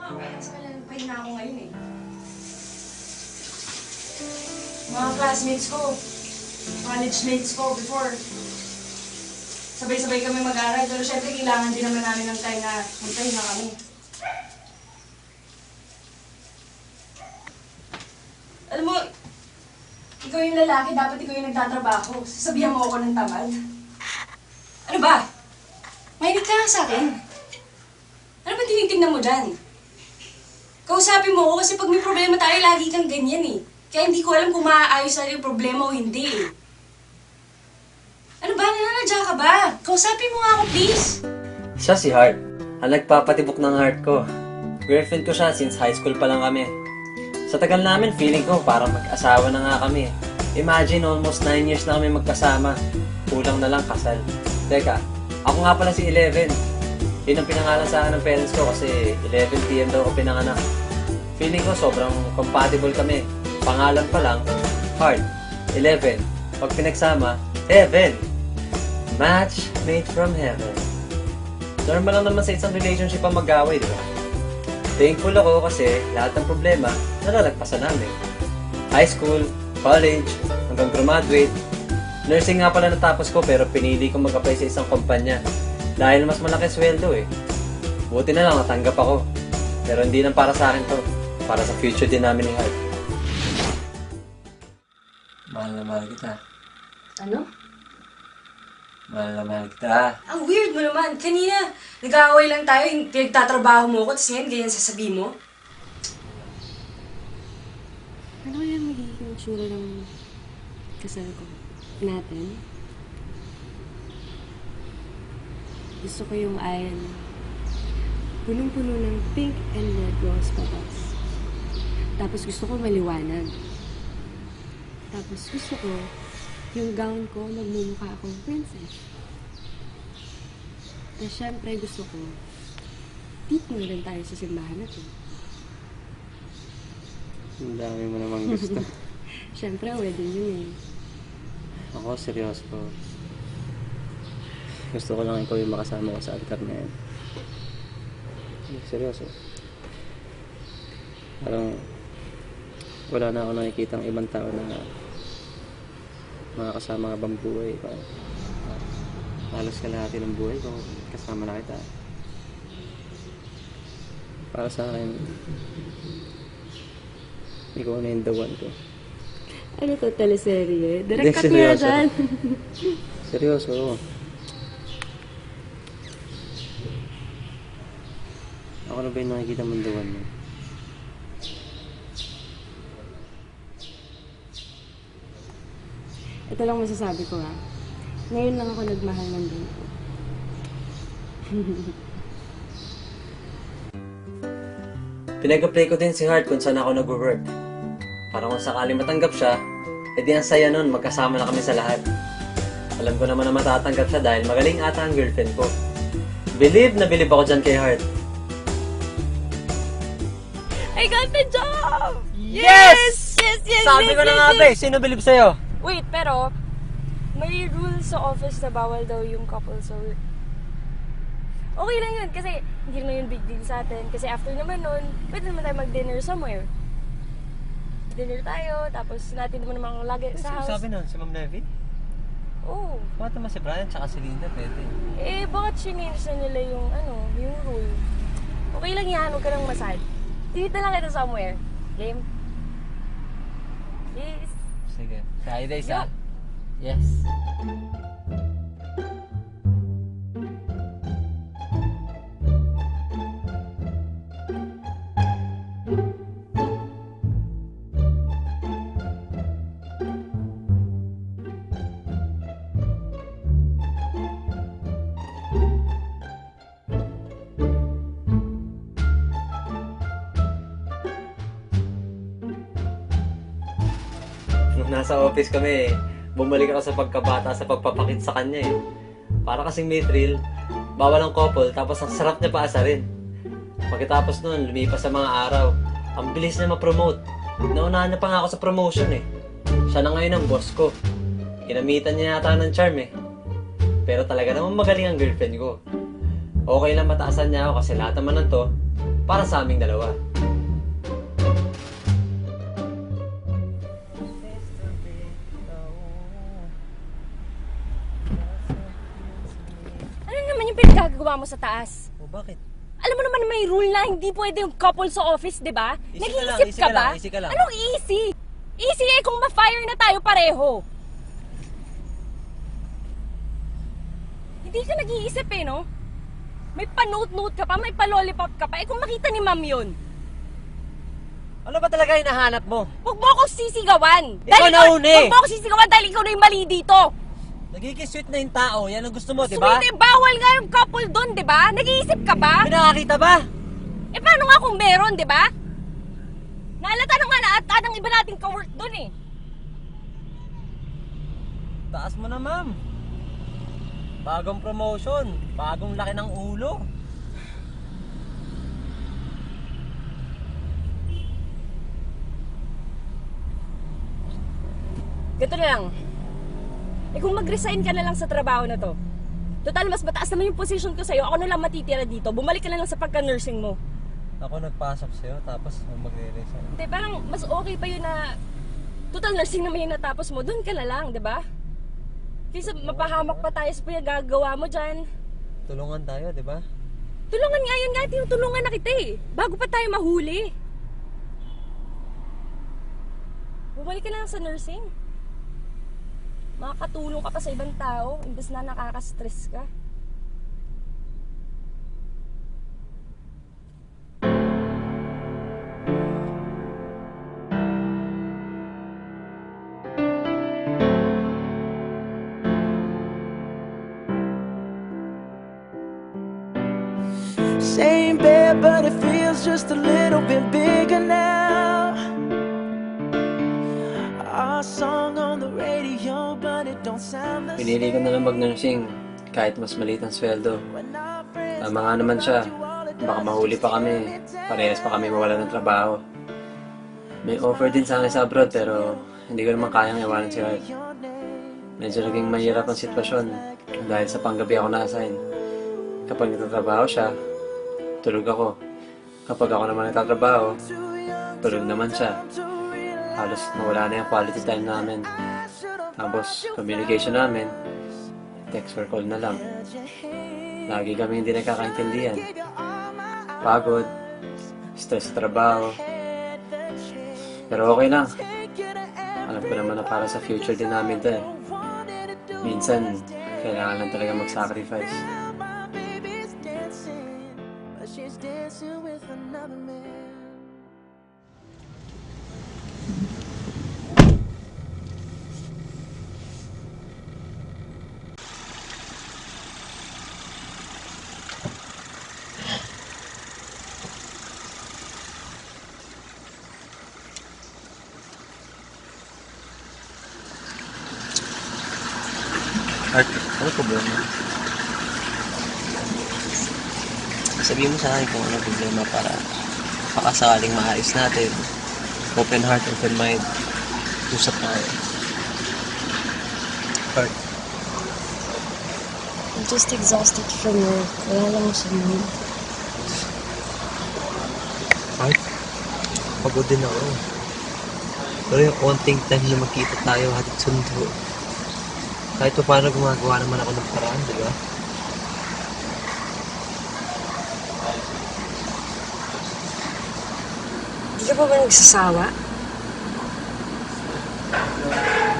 Kaya sa kanya nagpahinga ako ngayon eh. Mga classmates ko, college mates ko before, sabay-sabay kami mag-aral. Pero syempre kailangan din naman namin ng time na magpahinga kami. Alam mo, ikaw yung lalaki, dapat ikaw yung nagtatrabaho. Sasabihan mo ako ng tamad. Ano ba? Mahinig ka nga sa akin. Ano ba tinitingnan mo dyan? Kausapin mo ako kasi pag may problema tayo, lagi kang ganyan eh. Kaya hindi ko alam kung maaayos na yung problema o hindi eh. Ano ba? Nananadya ka ba? Kausapin mo nga ako, please. Siya si Heart. Ang nagpapatibok ng heart ko. Girlfriend ko siya since high school pa lang kami. Sa tagal namin, feeling ko parang mag-asawa na nga kami. Imagine, almost 9 years na kami magkasama. Kulang na lang kasal. Teka, ako nga pala si Eleven. Yun ang pinangalan sa akin ng parents ko kasi 11 PM daw ako pinanganak. Feeling ko sobrang compatible kami. Pangalan pa lang, Heart. 11. Pag pinagsama, Heaven. Match made from heaven. Normal lang naman sa isang relationship ang mag-away, di ba? Thankful ako kasi lahat ng problema nalalagpasan namin. High school, college, hanggang graduate. Nursing nga pala natapos ko pero pinili ko mag-apply sa isang kumpanya. Dahil mas malaki sweldo eh. Buti na lang natanggap ako. Pero hindi lang para sa akin to. Para sa future din namin ni Heart. Mahal na mahal kita. Ano? Mahal na mahal kita. Ang weird mo naman. Kanina, nag-aaway lang tayo, pinagtatrabaho mo ko, tapos ngayon ganyan sasabihin mo. Ano kaya magiging tsura ng kasal ko natin? Gusto ko yung aisle. Punong-puno ng pink and red rose petals. Tapos gusto ko maliwanag. Tapos gusto ko yung gown ko, magmumukha akong princess. Tapos syempre gusto ko, dito na rin tayo sa simbahan na to. Ang dami mo namang gusto. Syempre, wedding yun eh. Ako, seryoso ko. Gusto ko lang ikaw yung makasama ko sa altar na yan. Seryoso. Parang wala na ako nakikitang ibang tao na makakasama habang buhay ko. Halos kalahati ng buhay ko, kasama na kita. Para sa akin, ikaw na yung the one ko. Ano to, teleserye? Direct Hindi, cut niya seryoso. dyan. Seryoso. Ako na ba yung nakikita mong the one mo? Ito lang masasabi ko ha. Ngayon lang ako nagmahal ng ganito. Pinag-apply ko din si Heart kung saan ako nag-work. Para kung sakali matanggap siya, edi ang saya nun, magkasama na kami sa lahat. Alam ko naman na matatanggap siya dahil magaling ata ang girlfriend ko. Believe na believe ako dyan kay Heart. I got the job! Yes! Yes! Sabi ko na nga ba eh, sino believe sa'yo? Wait, pero may rule sa office na bawal daw yung couple sa work. Okay lang yun kasi hindi naman yun big deal sa atin. Kasi after naman nun, pwede naman tayo mag-dinner somewhere. Dinner tayo, tapos natin naman lagi sa house. Sabi nun, si Ma'am Levy? Oo. Bakit naman si Brian tsaka si Linda pwede? Eh, bakit sinense na nila yung, yung rule? Okay lang yan, huwag ka nang masad. Tita lang kita somewhere. Game? Yes. Sige. Fridays Yo. Yes. Nung nasa office kami, bumalik ako sa pagkabata sa pagpapakit sa kanya eh. Para kasing may thrill, bawal ang couple, tapos ang sarap niya paasarin. Pagkatapos nun, lumipas sa mga araw, ang bilis niya ma-promote. Naunahan niya pa nga ako sa promotion eh. Siya na ngayon ang boss ko. Ginamitan niya yata ng charm eh. Pero talaga namang magaling ang girlfriend ko. Okay lang mataasan niya ako kasi lahat naman ng to para sa aming dalawa. Ano naman yung pinagagawa mo sa taas? O bakit? Alam mo naman may rule na hindi pwede yung couple sa office, di ba? Easy ka lang, Nag-iisip easy ka ka ba? lang, easy ka lang. Anong easy? Easy eh kung ma-fire na tayo pareho. Hindi ka nag-iisip eh, no? May pa-note-note ka pa, may pa-lollipop ka pa. Eh kung makita ni ma'am yun, Ano ba talaga hinahanap mo? huwag mo akong sisigawan. Ikaw nauna eh. Huwag mo akong sisigawan dahil ikaw na yung mali dito. Nagiging sweet na yung tao, yan ang gusto mo, di ba? Sweet eh, bawal nga yung couple doon, di ba? Nag-iisip ka ba? May nakakita ba? Eh paano nga kung meron, di ba? Naalata na nga na ng iba nating ka-work doon eh. Taas mo na, ma'am. Bagong promotion, bagong laki ng ulo. Ganito na lang. Eh kung mag-resign ka na lang sa trabaho na to, total mas mataas naman yung position ko sa'yo, ako na lang matitira dito, bumalik ka na lang sa pagka-nursing mo. Ako nagpasok sa'yo, tapos magre-resign. Hindi, parang mas okay pa yun na total nursing naman yung natapos mo, doon ka na lang, di ba? Kaysa mapahamak pa tayo sa pinagagawa mo dyan. Tulungan tayo, di ba? Tulungan nga yan nga, tinutulungan na kita eh. Bago pa tayo mahuli. Bumalik ka na lang sa nursing. Makakatulong ka pa sa ibang tao, imbes na nakaka-stress ka. Same bed, but it feels just a little bit bigger now. Our song on the radio, but it don't sound the Pinili ko na lang mag-nursing, kahit mas maliit ang sweldo. when our friends Tama nga naman siya. Baka mahuli pa kami. Parehas pa kami mawala ng trabaho. May offer din sa akin sa abroad pero hindi ko naman kayang iwanan si Art. your name. Medyo naging mahirap ang sitwasyon dahil sa panggabi ako na-assign. Kapag nagtatrabaho siya, tulog ako. Kapag ako naman nagtatrabaho, tulog naman siya. Halos nawala na yung quality time namin. Tapos communication namin, text or call na lang. Lagi kami hindi nagkakaintindihan. Pagod, stress sa trabaho. Pero okay lang. Alam ko naman na para sa future din namin to eh. Minsan, kailangan lang talaga mag-sacrifice. My baby's dancing, but she's dancing with another man. Art, ano problema? Sabihin mo sa akin kung ano problema para pakasakaling maayos natin. Open heart, open mind. Usap tayo. Art, I'm just exhausted from work. Wala lang sa mood. Art, pagod din ako. Pero yung konting time na magkita tayo hatid sundo. Kahit pa paano gumagawa naman ako ng paraan, di ba? Hindi ka pa ba nagsasawa?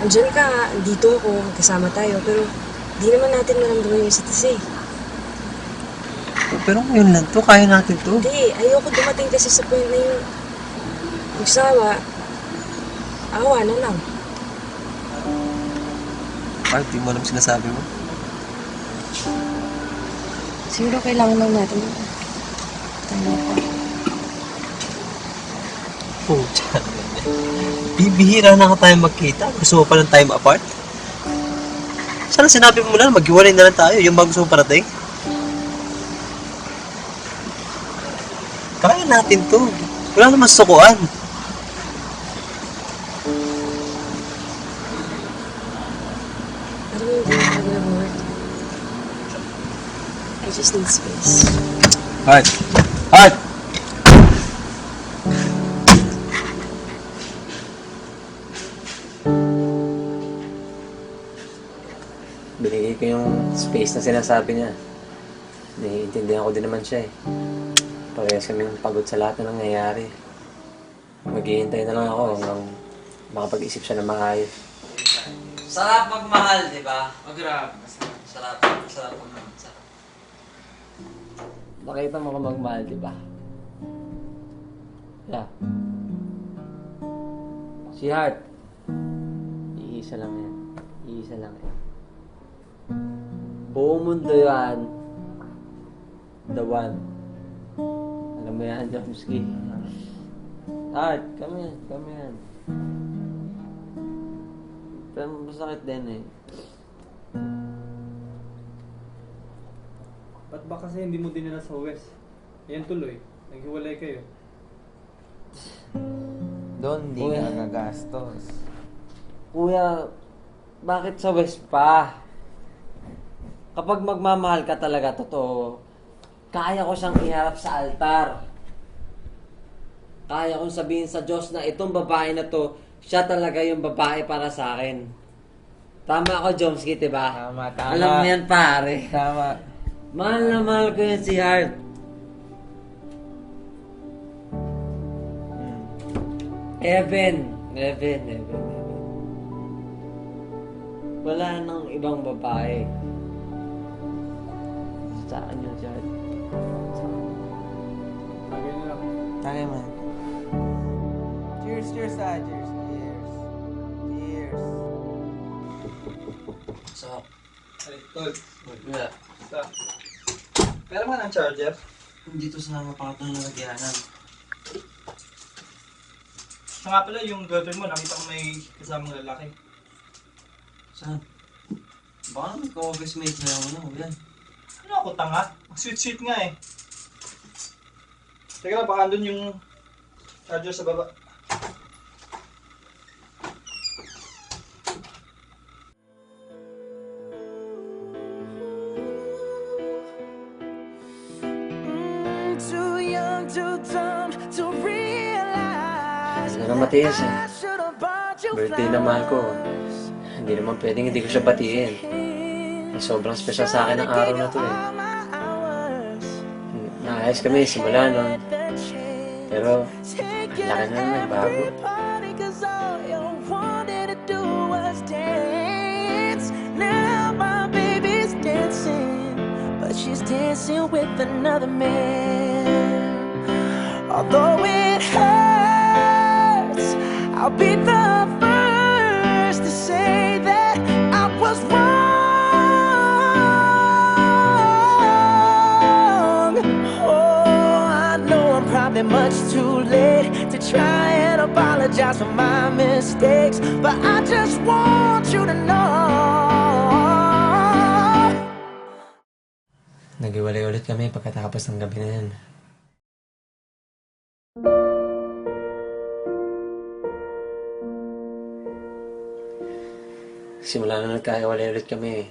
Andiyan ka, dito ako, magkasama tayo, pero di naman natin maramdaman yung isa't isa eh. Pero ngayon lang to, kaya natin to. Hindi, ayoko dumating kasi sa point na yung magsawa, awa na lang. Art, di mo alam sinasabi mo. Siguro kailangan lang natin tayo pa. Pucha. Bibihira na ka tayo magkita. Gusto mo pa ng time apart? Sana sinabi mo na maghiwalay na lang tayo. Yung ba gusto mo parating? Kaya natin to. Wala naman sukuan. Alam mo yung ginagawa ng work. I just need space. Heart! Heart! Binigay ko yung space na sinasabi niya. Naiintindihan ko din naman siya eh. Parehas kaming pagod sa lahat na nangyayari. Maghihintay na lang ako hanggang makapag-isip siya na maayos. Sarap magmahal, di ba? Oh, grabe. Sarap magmahal. Sarap. Nakita mo ko magmahal, di ba? Yeah. Si Heart. Iisa lang yan. Iisa lang yan. Buong mundo yan. The one. Alam mo yan, Jomski. Heart, come yan. Pero masakit din eh. Ba't ba kasi hindi mo dinala sa West? Yan tuloy. Naghiwalay kayo. Doon, di Kuya. ka gagastos. Kuya, bakit sa West pa? Kapag magmamahal ka talaga, totoo, kaya ko siyang iharap sa altar. Kaya kong sabihin sa Diyos na itong babae na to, siya talaga yung babae para sa akin. Tama ako, Jomski, diba? Tama. Alam mo yan, pare. Tama. Mahal na mahal ko yan si Heart. Heaven. Wala nang ibang babae. Sa akin yun si Heart. Tagay na lang. Tagay man. Cheers, cheers, cheers. Cheers. So, Ay, tol. yeah. Stop. Pero man ang charger. Dito sa mapato na nagyanan. Siya nga pala, yung girlfriend mo, nakita ko may kasamang lalaki. Saan? Baka naman co-office mate na ako yan. Ano ako, tanga? Ang sweet-sweet nga eh. Teka lang, baka andun yung charger sa baba. Too young, too dumb to realize Hindi na matiis eh. I should've bought you Birthday na mahal ko. Hindi naman pwedeng hindi ko siya batiin. Sobrang special sa akin ang araw na to eh. all my hours. Naayos kami simula nun. Pero, Take ang laki na naman, bago. every party 'cause all you wanted to do was dance. Now my baby's dancing, but she's dancing with another man. Although it hurts, I'll be the first to say that I was wrong. Oh, I know I'm probably much too late to try and apologize for my mistakes, but I just want you to know. Nag-iwalay ulit kami pagkatapos ng gabi na yan. Simula na nagkaiwalay ulit kami,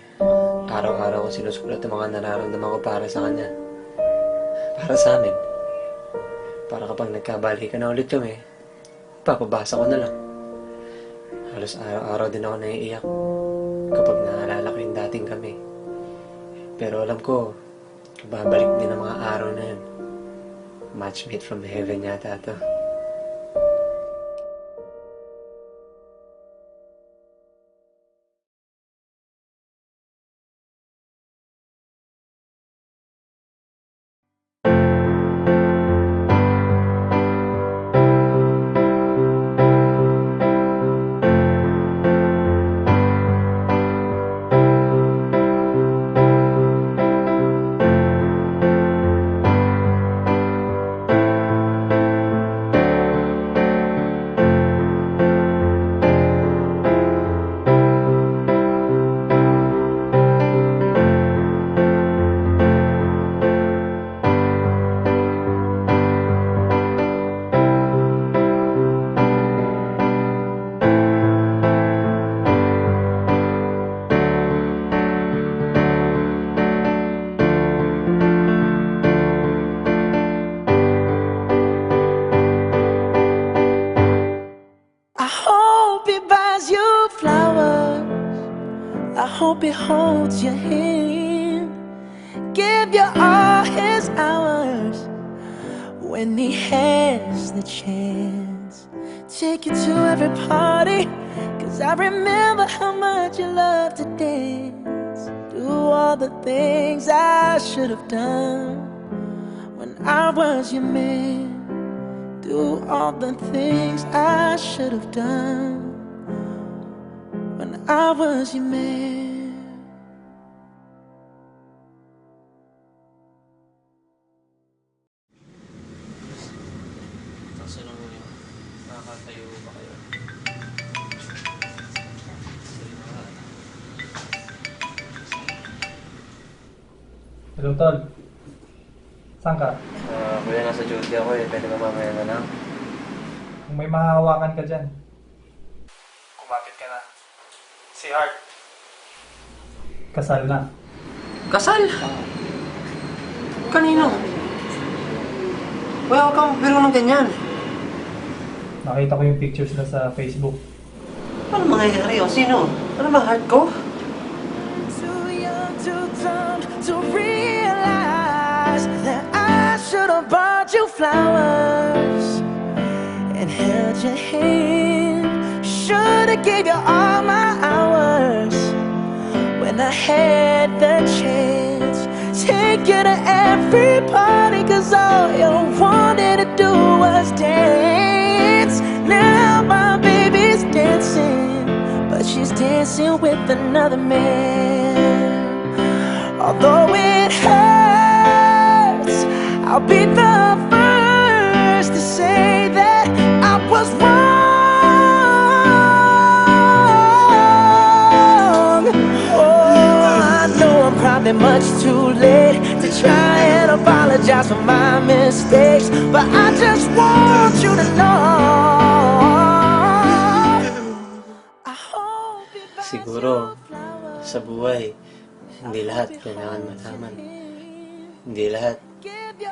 araw-araw ko sinusulat ang mga nararamdaman ko para sa kanya. Para sa amin. Para kapag nagkabalikan na ulit kami, papabasa ko na lang. Halos araw-araw din ako naiiyak kapag naalala ko yung dating kami. Pero alam ko, babalik din ang mga araw na yun. Match made from heaven yata to. hope he holds your hand, give you all his hours when he has the chance. Take you to every party, 'cause I remember how much you loved to dance. Do all the things I should have done when I was your man. Do all the things I should have done when I was your man. Tanong mo yun. Nakakatayo ba kayo? Hello, Tol. Saan ka? Kuya, nasa duty ako eh. Pwede ba mamaya na lang? Kung may mahahawakan ka dyan. Kumapit ka na. Si Hart. Kasal na. Kasal? Kanino? Kuya, huwag kang biro ng ganyan. Nakita ko yung pictures na sa Facebook. Ano mangyayari? O, sino? Ano ba, heart ko? Too young, too dumb to realize that I should have bought you flowers and held your hand. Should have gave you all my hours when I had the chance. Take you to every party, 'cause all you wanted to do was dance. Now my baby's dancing, but she's dancing with another man. Although it hurts, I'll be the first to say that I was wrong. Oh, I know I'm probably much too late to try and apologize for my mistakes, but I just want you to know. I hope you buy Siguro, some flowers. sa buhay, hindi lahat kailangan malaman. Hindi lahat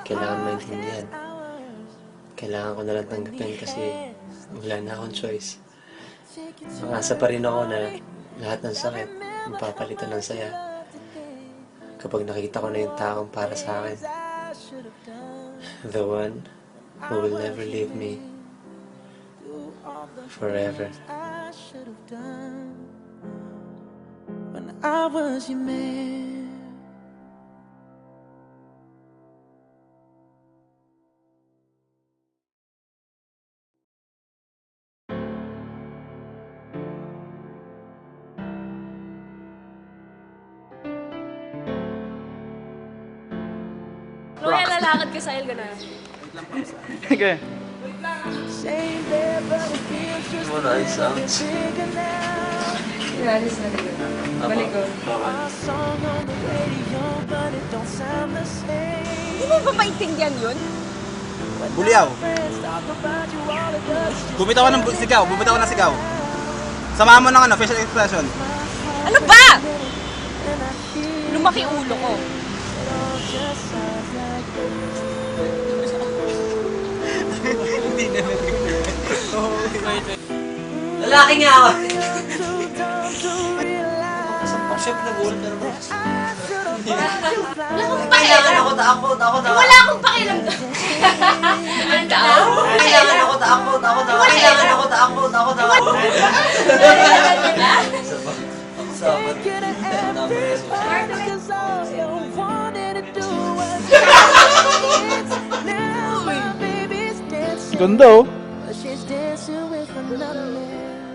kailangan maintindihan. Kailangan ko na lang tanggapin kasi wala na akong choice. Mangasa pa rin ako na lahat ng sakit mapapalitan ng saya kapag nakita ko na yung taong para sa akin. The one who will never leave me forever. I should have done when I was your man. Kaya lalakad ka sa El gano'n. Okay. Same bed, but it feels just What nice sounds. bigger now. Inalis na rin. Balik ko. Our song on the radio, but it don't sound the same. Hindi mo ba maintindihan yun? Buliaw. Friends talk about you, all it does is Bumitaw ka ng sigaw. Bumitaw ka ng sigaw. Samahan mo ng facial expression. Ano ba? Lumaki ulo ko. just sounds like Lalaki nga ako. too dumb to realize Chef, nagulat na naman. I should have bought you flowers. Kailangan ako takot. Wala akong pakialam doon. Ang tao. Kailangan ako takot. Kailangan ako takot. Take you to every party, 'cause all you wanted to do was dance. Now my baby's dancing, Ganda oh. but she's dancing with another man.